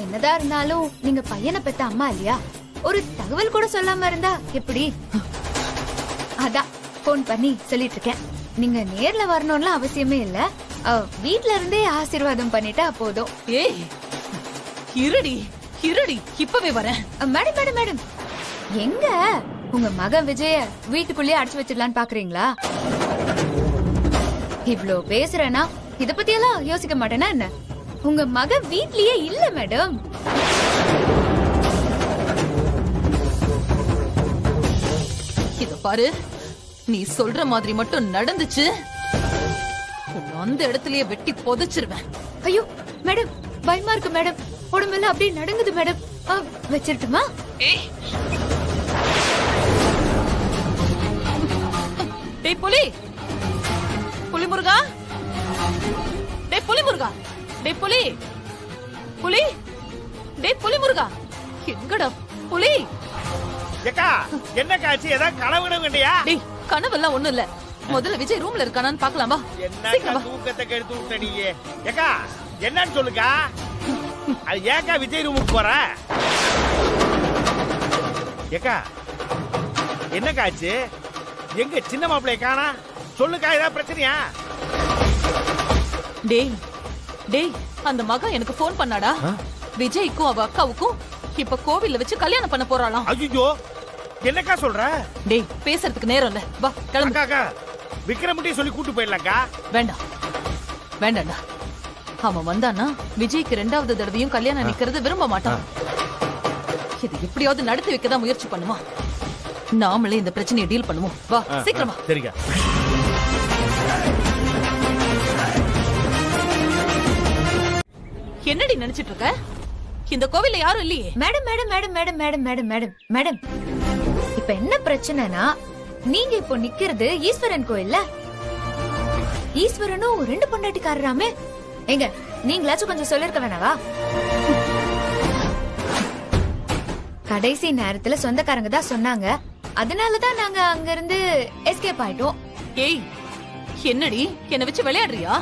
என்னதான் இருந்தாலும் நீங்க பையனை பெத்த அம்மா இல்லையா? ஒரு தகவல் கூட சொல்லாம இருந்தா எப்படி? அதான் போன் பண்ணி சொல்லிட்டு இருக்கேன். நீங்க நேர்ல வரணும்லாம் அவசியமே இல்ல, வீட்ல இருந்தே ஆசீர்வாதம் பண்ணிட்டா போதும். ஏய், இருடி இருடி, இப்பவே வரேன். மேடம் மேடம் மேடம், எங்க உங்க மகன் விஜய வீட்டுக்குள்ளேயே அடைச்சு வச்சிடலான்னு பாக்குறீங்களா? இவ்ளோ பேசுறேன்னா இத பத்தி எல்லாம் யோசிக்க மாட்டேனா என்ன? உங்க மகன் வீட்லயே இல்ல மேடம். இத பாரு, நீ சொல்ற மாதிரி மட்டும் நடந்துச்சு, அந்த இடத்துலயே வெட்டி புதைச்சிருவேன். ஐயோ மேடம், பயமா இருக்கு மேடம். உடம்பெல்லாம் அப்படியே நடுங்குது மேடம். வச்சிருட்டுமா? டேய் புலி, புலி முருகா, டேய் புலி முருகா, டேய் புலி, புலி, டேய் புலி முருகா, எங்கடா புலி? ஏக்கா, என்ன காட்சி? ஏதாவது கனவு வேண்டியா? டேய், கனவெல்லாம் ஒண்ணும் இல்ல. முதல்ல விஜய் ரூம்ல இருக்கானான்னு பாக்கலாமா? என்ன தூக்கத்தை கெடுத்து விட்ட நீ? ஏக்கா, என்னன்னு சொல்லுக்கா. அது ஏக்கா விஜய் ரூமுக்கு போற? ஏக்கா, என்ன காட்சி? எங்க சின்ன மாப்பிள்ளைய காணா? சொல்லுக்கா, ஏதாவது பிரச்சனையா? டேய் டேய், அந்த மகன் எனக்கு போன் பண்ணாடா. விஜய்க்கும் அவ அக்காவுக்கும் இப்ப கோவில்ல வச்சு கல்யாணம் பண்ண போறாளாம். ஐயோ, என்னக்கா சொல்ற? டேய், பேசுறதுக்கு நேரம் இல்ல, வா கிளம்பு. அக்கா, விக்ரம்கிட்டே சொல்லி கூட்டு போயிடலாம்க்கா. வேண்டாம் வேண்டாம்டா, அவன் வந்தானா விஜய்க்கு 2வது தடவையும் கல்யாணம் நிக்கிறது விரும்ப மாட்டான். இது எப்படியாவது நடத்தி வைக்கதான் முயற்சி பண்ணுமா. நாமளே இந்த பிரச்சனையை டீல் பண்ணுவோம். வா சீக்கிரமா. சரிங்க. என்னடி நினைச்சிட்டு இருக்க? இந்த கோவில்ல யாரும் இல்லையே. Madam madam madam madam madam madam madam madam, இப்ப என்ன பிரச்சனைனா, நீங்க இப்போ நிக்கிறது ஈஸ்வரன் கோயில்ல. ஈஸ்வரனும் 2 பொண்டாட்டிக்காரராமே. எங்க நீங்களாச்சும் கொஞ்சம் சொல்லிருக்க வேணாவா? கடைசி நேரத்துல சொந்தக்காரங்க தான் சொன்னாங்க, அதனாலதான் நாங்க அங்க இருந்து எஸ்கேப் ஆயிட்டோம். ஏய் என்னடி என்ன வச்சு விளையாடுறியா?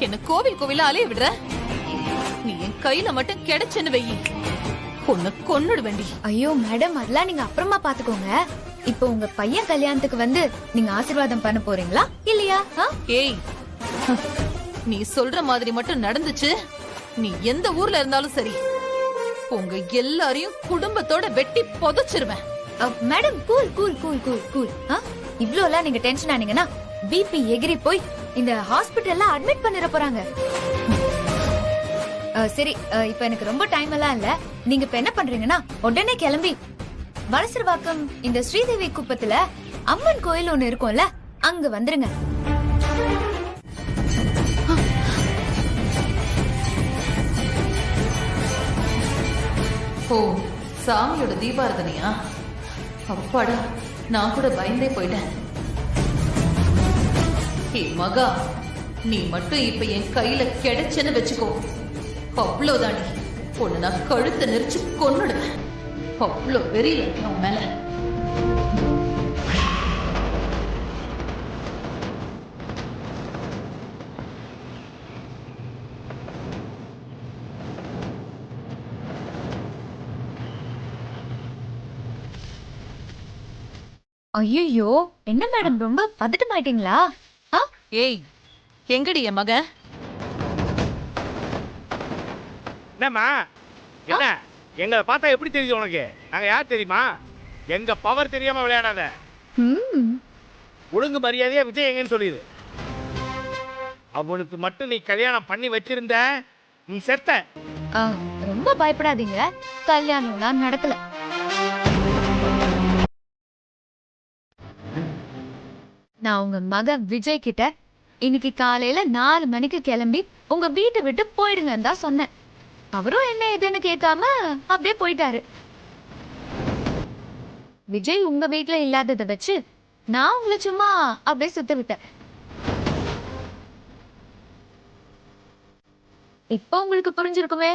என்ன கோவில் கோவில அலைய விடுற? நீ என் கையில மட்டும் கிடைச்சேன்னு வெயி, உன்னை கொன்னுடு வேண்டி. ஐயோ மேடம், அதெல்லாம் நீங்க அப்புறமா பாத்துக்கோங்க. இப்போ உங்க பையன் கல்யாணத்துக்கு வந்து நீங்க ஆசீர்வாதம் பண்ண போறீங்களா இல்லையா? ஏய் நீ சொல்ற மாதிரி மட்டும் நடந்துச்சு, நீ எந்த ஊர்ல இருந்தாலும் சரி உங்க எல்லாரையும் குடும்பத்தோட வெட்டி புதைச்சிருவேன். Madam cool cool cool cool cool. இவ்ளோலாம் நீங்க டென்ஷன் ஆனீங்கன்னா பிபி எகிரி போய் இந்த ஹாஸ்பிடல்ல அட்மிட் பண்ணிர போறாங்க. சரி, இப்ப எனக்கு ரொம்ப டைம் எல்லாம் இல்ல. நீங்க இப்ப என்ன பண்றீங்கன்னா உடனே கிளம்பி வலசரவாக்கம் இந்த ஸ்ரீதேவி குப்பத்துல அம்மன் கோயில் ஒண்ணு இருக்கும்ல, அங்க வந்துருங்க. ஓ, சாமியோட தீபாரதனையா? அப்பாடா, நான் கூட பயந்தே போயிட்டேன். ஹே மகா, நீ மட்டும் இப்ப என் கையில கிடைச்சேன்னு வச்சுக்கோ, அவ்வளவுதானி உன்னை நான் கழுத்தை நெரிச்சு கொன்னுடுவேன். அவ்வளோ வெறியில உன் மேல. ஐயோ, என்ன மேடம் ரொம்ப பதட்டமாயிட்டீங்களா? ஏய் எங்கடி என் மகன்? என்னம்மா என்ன எங்களை பார்த்தா எப்படி தெரியுது உனக்கு? நாங்க யார் தெரியுமா? எங்க பவர் தெரியாம விளையாடாத. ஒழுங்கு மரியாதையா விஜய் எங்கன்னு சொல்லிடு. அவனுக்கு மட்டும் நீ கல்யாணம் பண்ணி வச்சிருந்த நீ செத்த. ரொம்ப பயப்படாதீங்க, கல்யாணம்லாம் நடக்கல. நான் உங்க மகன் விஜய் கிட்ட இன்னைக்கு காலையில 4 மணிக்கு கிளம்பி உங்க வீட்டை விட்டு போயிடுங்கன்னு தான் சொன்னேன். அவரும் என்ன ஏதுன்னு கேட்காம அப்படியே போயிட்டாரு. விஜய் உங்க வீட்டுல இல்லாததை வச்சு நான் உங்களை சும்மா அப்படியே சுத்த விட்டேன். இப்ப உங்களுக்கு புரிஞ்சிருக்குமே.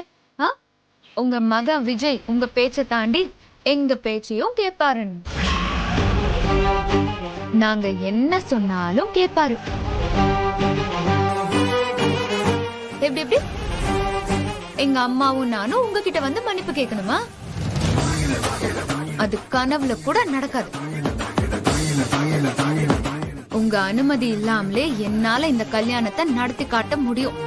உங்க மகன் விஜய் உங்க பேச்சை தாண்டி எங்க பேச்சையும் கேட்பாருன்னு. நாங்க என்ன சொன்னாலும் கேட்பாரு. எப்படி எப்படி? எங்க அம்மாவும் நானும் உங்ககிட்ட வந்து மன்னிப்பு கேட்கணுமா? அது கனவுல கூட நடக்காது. உங்க அனுமதி இல்லாமலே என்னால இந்த கல்யாணத்தை நடத்தி காட்ட முடியும்.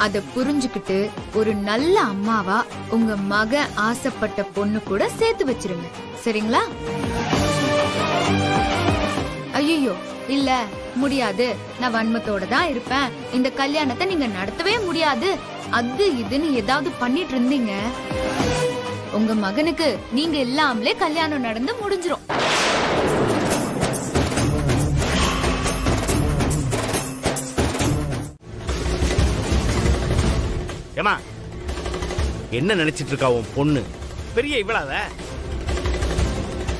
அத புரிஞ்சுக்கிட்டு ஒரு நல்ல அம்மாவா உங்க மக ஆசைப்பட்ட பொண்ணு கூட சேர்த்து வச்சிருங்க, சரிங்களா? ஐயோ இல்ல முடியாது, நான் வன்மத்தோட தான் இருப்பேன், இந்த கல்யாணத்தை நீங்க நடத்தவே முடியாது, அது இதுன்னு ஏதாவது பண்ணிட்டு இருந்தீங்க, உங்க மகனுக்கு நீங்க இல்லாமலே கல்யாணம் நடந்து முடிஞ்சிரும். ஏமா என்ன நினைச்சிட்டு இருக்கா உன் பொண்ணு? பெரிய இவ்வளவு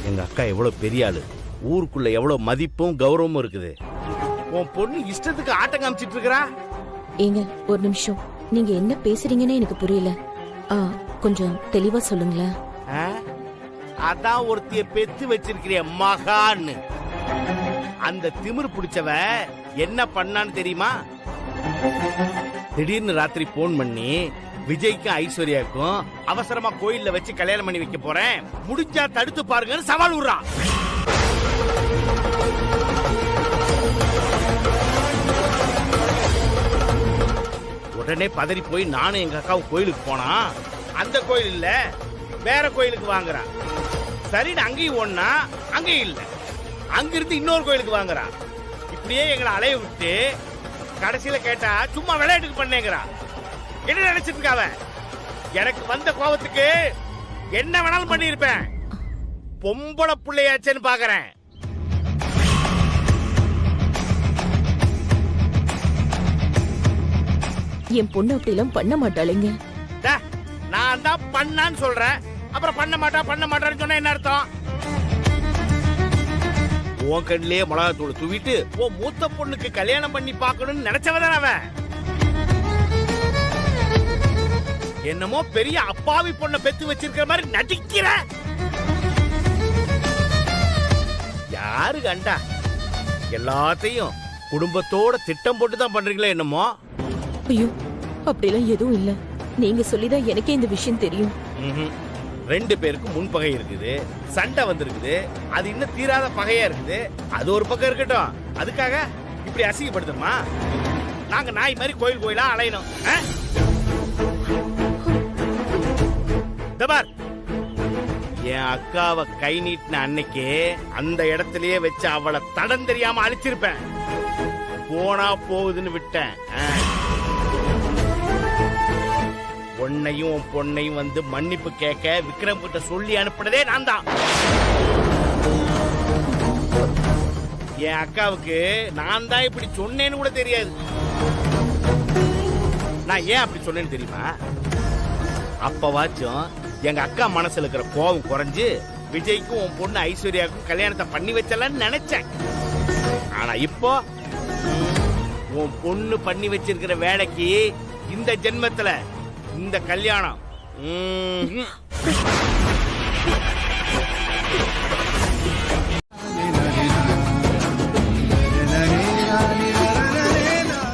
எங்க அக்கா எவ்வளவு பெரிய ஆளு, ஊருக்குள்ள எவ்வளவு மதிப்பும் கௌரவமும் இருக்குது. உன் பொண்ணு இஷ்டத்துக்கு ஆட்டம் காமிச்சிட்டு இருக்கா. ஏங்க ஒரு நிமிஷம், நீங்க என்ன பேசுறீங்கன்னு எனக்கு புரியல, கொஞ்சம் தெளிவா சொல்லுங்களேன். அதான் ஒருத்திய பெத்து வச்சிருக்கிற மகான்னு. அந்த திமிரு பிடிச்சவ என்ன பண்ணான்னு தெரியுமா? திடீர்னு ராத்திரி போன் பண்ணி விஜய்க்கும் ஐஸ்வர்யாக்கும் அவசரமா கோயில்ல வச்சு கல்யாணம் பண்ணி வைக்க போறேன், முடிஞ்சா தடுத்து பாருங்கன்னு சவால் விடுறான். உடனே பதறி போய் நானும் எங்க அக்காவும் கோயிலுக்கு போனா, அந்த கோயில் இல்ல வேற கோயிலுக்கு வாங்குறான். சரின்னு அங்கேயும் ஒண்ணா, அங்கேயும் இல்ல, அங்கிருந்து இன்னொரு கோயிலுக்கு வாங்குறான். இப்படியே எங்களை அலைய விட்டு கடைசியில கேட்டா சும்மா விளையாட்டுக்கு பண்ணேங்கிறா. என்ன நினைச்சிட்டு இருக்காவ? எனக்கு வந்த கோபத்துக்கு என்ன வேணாலும் பண்ணிருப்பேன். பொம்பளை பிள்ளையாச்சேன்னு பாக்குறேன். என் பொண்ணு அப்படி எல்லாம் பண்ண மாட்டாளுங்க. நான் தான் பண்ணான்னு சொல்றேன், அப்புறம் பண்ண மாட்டான்னு சொன்னா என்ன அர்த்தம்? உன் கண்ணிலேயே மிளகாத்தூள் தூவிட்டு உன் மூத்த பொண்ணுக்கு கல்யாணம் பண்ணி பார்க்கணும்னு நினைச்சவதான் அவன். என்னமோ பெரிய அப்பாவி பொண்ணை பெத்து வச்சிருக்கிற மாதிரி நடிக்கிற. யாரு கண்டா? எல்லாத்தையும் குடும்பத்தோட திட்டம் போட்டு தான் பண்றீங்களே என்னமோ. ஐயோ அப்படிலாம் எதுவும் இல்ல. நீங்க சொல்லிதான் எனக்கே இந்த விஷயம் தெரியும். ரெண்டு பேருக்கும் முன்பகை இருக்குது, சண்டை வந்திருக்குது, அது இன்னும் தீராத பகையா இருக்குது. அது ஒரு பக்கம் இருக்கட்டும், அதுக்காக இப்படி அசிங்கப்படுத்தணுமா? நாங்க நாய் மாதிரி கோயில் கோயிலா அலையணும். என் அக்காவை கை நீட்டின அன்னைக்கு அந்த இடத்திலேயே வச்சு அவளை தடம் தெரியாம அழிச்சிருப்பேன். போனா போகுதுன்னு விட்டேன். பொண்ணையும் பொண்ணையும் வந்து மன்னிப்பு கேட்க விக்ரம் கிட்ட சொல்லி அனுப்புனதே நான் தான். என் அக்காவுக்கு நான் தான் இப்படி சொன்னேன்னு கூட தெரியாது. நான் ஏன் அப்படி சொன்னேன்னு தெரியுமா? அப்பவாச்சும் எங்க அக்கா மனசுல இருக்கிற கோபம் குறைஞ்சு விஜய்க்கும் உன் பொண்ணு ஐஸ்வர்யாவுக்கும் கல்யாணத்தை பண்ணி வச்சலான்னு நினைச்சேன். ஆனா இப்போ உன் பொண்ணு பண்ணி வச்சிருக்கிற வேலைக்கு இந்த ஜென்மத்துல இந்த கல்யாணம்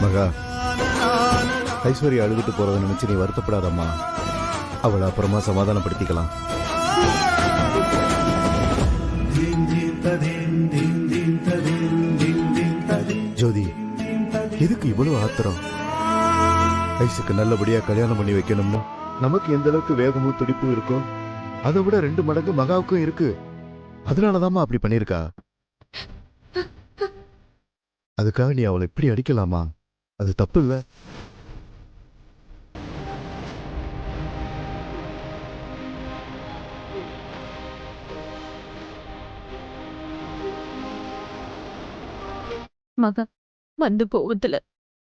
மகா, ஐஸ்வர்யா அழுதுட்டு போறதை நினைச்சு நீ வருத்தப்படாதம்மா. அவளை அப்புறமா சமாதானப்படுத்திக்கலாம். ஜோதி, எதுக்கு இவ்வளவு ஆத்திரம்? ஐஸுக்கு நல்லபடியா கல்யாணம் பண்ணி வைக்கணும்னு நமக்கு எந்த அளவுக்கு வேகமும் துடிப்பும் இருக்கும், அதை விட 2 மடங்கு மகாவுக்கும் இருக்கு. அதனாலதாம்மா அப்படி பண்ணிருக்கா. அதுக்காக நீ அவளை இப்படி அடிக்கலாமா? அது தப்பு இல்ல. மகா வந்து போவதில்ல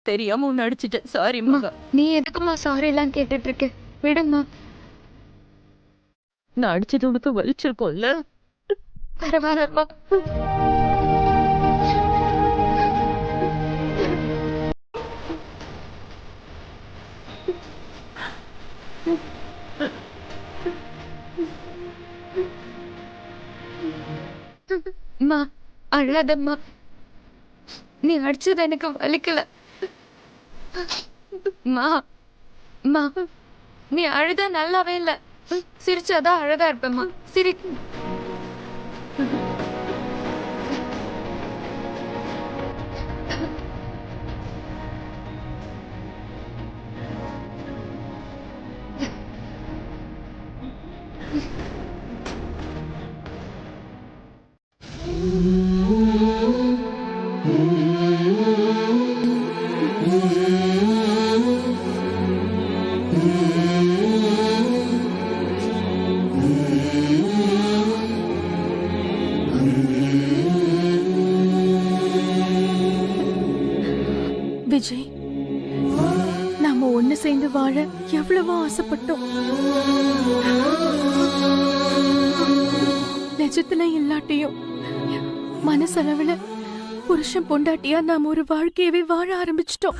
தெரியாம உன்னை அடிச்சிட்டேன். சாரி மகா. நீ எதுக்குமா சாரி எல்லாம் கேட்டுட்டு இருக்க? விடுமா. நான் அடிச்சது உனக்கு வலிச்சிருக்கோம்ல? பரவாயில்லம்மா. அம்மா அழாதம்மா. நீ அடிச்சது எனக்கு வலிக்கல. நீ அழுதா நல்லாவே இல்ல. சிரிச்சாதான் அழகா இருப்பேம்மா. சிரி. விஜய், நாம ஒண்ணு சேர்ந்து வாழ எவ்வளவோ ஆசைப்பட்டோம். நிஜத்துல இல்லாட்டியும் மனசளவுல புருஷன் பொண்டாட்டியா நாம ஒரு வாழ்க்கையவே வாழ ஆரம்பிச்சிட்டோம்.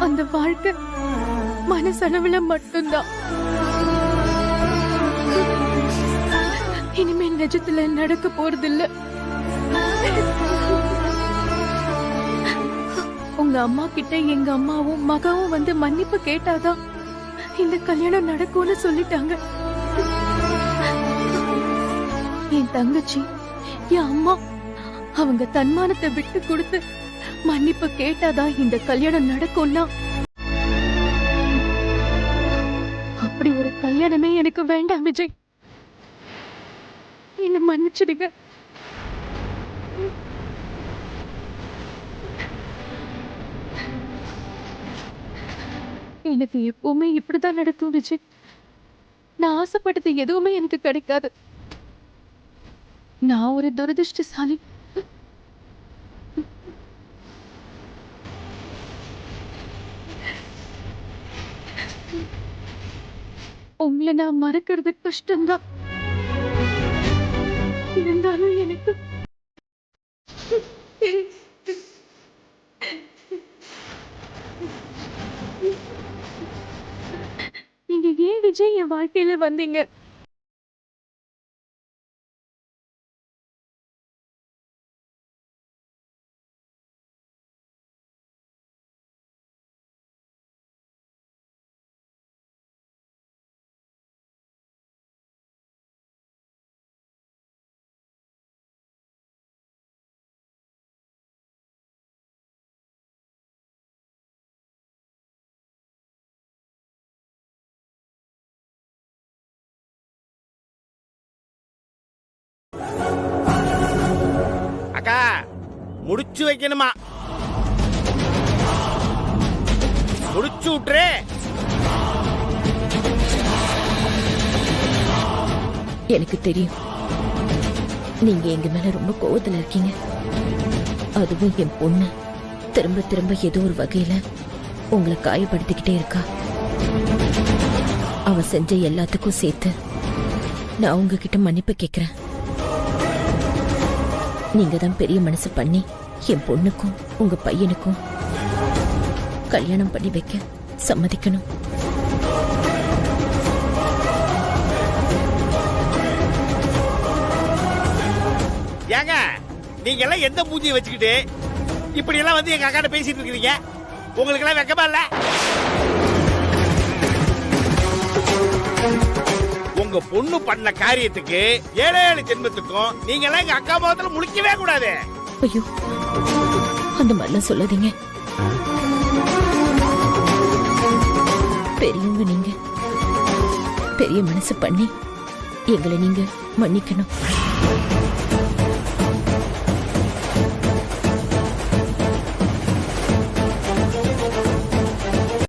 அந்த வாழ்க்கை மனசளவுல மட்டும்தான். இனிமே நிஜத்துல நடக்க போறதில்ல. உங்க அம்மா கிட்ட எங்க அம்மாவும் மகாவும் வந்து மன்னிப்பு கேட்டாதான் இந்த கல்யாணம் நடக்கும்னு சொல்லிட்டாங்க. என் தங்கச்சி, என் அம்மா அவங்க தன்மானத்தை விட்டு கொடுத்து மன்னிப்பு கேட்டாதான் இந்த கல்யாணம் நடக்கும்னா, அப்படி ஒரு கல்யாணமே எனக்கு வேண்டாம் விஜய். என்ன மன்னிச்சிடுங்க. எனக்கு எப்பவுமே இப்படிதான் நடக்கும் விஜய். நான் ஆசைப்பட்டது எதுவுமே எனக்கு கிடைக்காது. நான் ஒரு துரதிருஷ்டசாலி. உங்களை நான் மறக்கிறது கஷ்டம்தான். இருந்தாலும் எனக்கு என் வாழ்க்கையில வந்தீங்க. அக்கா முடிச்சு வைக்கணுமா? முடிச்சு விட்டுரு. எனக்கு தெரியும் நீங்க எங்க மேல ரொம்ப கோவத்துல இருக்கீங்க. அதுவும் என் பொண்ணு திரும்ப திரும்ப ஏதோ ஒரு வகையில உங்களை காயப்படுத்திக்கிட்டே இருக்கா. அவ செஞ்ச எல்லாத்துக்கும் சேர்த்து நான் உங்ககிட்ட மன்னிப்பு கேக்குறேன். நீங்க தான் பெரிய மனசு பண்ணி என் பொண்ணுக்கும் உங்க பையனுக்கும் கல்யாணம் பண்ணி வைக்க சம்மதிக்கணும். ஏங்க நீங்க எல்லாம் எந்த மூஞ்சியை வச்சுக்கிட்டு இப்படி எல்லாம் வந்து எங்க அக்காட்ட பேசிட்டு இருக்கீங்க? உங்களுக்கு எல்லாம் வெக்கமா இல்ல? உங்க பொண்ணு பண்ண காரியத்துக்கு 7 ஜென்மத்துக்கும் நீங்க எல்லாம் எங்க அக்கா முகத்துல முழிக்கவே கூடாது. ஐயோ அந்த மாதிரிலாம் சொல்லாதீங்க. பெரியவங்க நீங்க பெரிய மனசு பண்ணி எங்களை நீங்க மன்னிக்கணும்.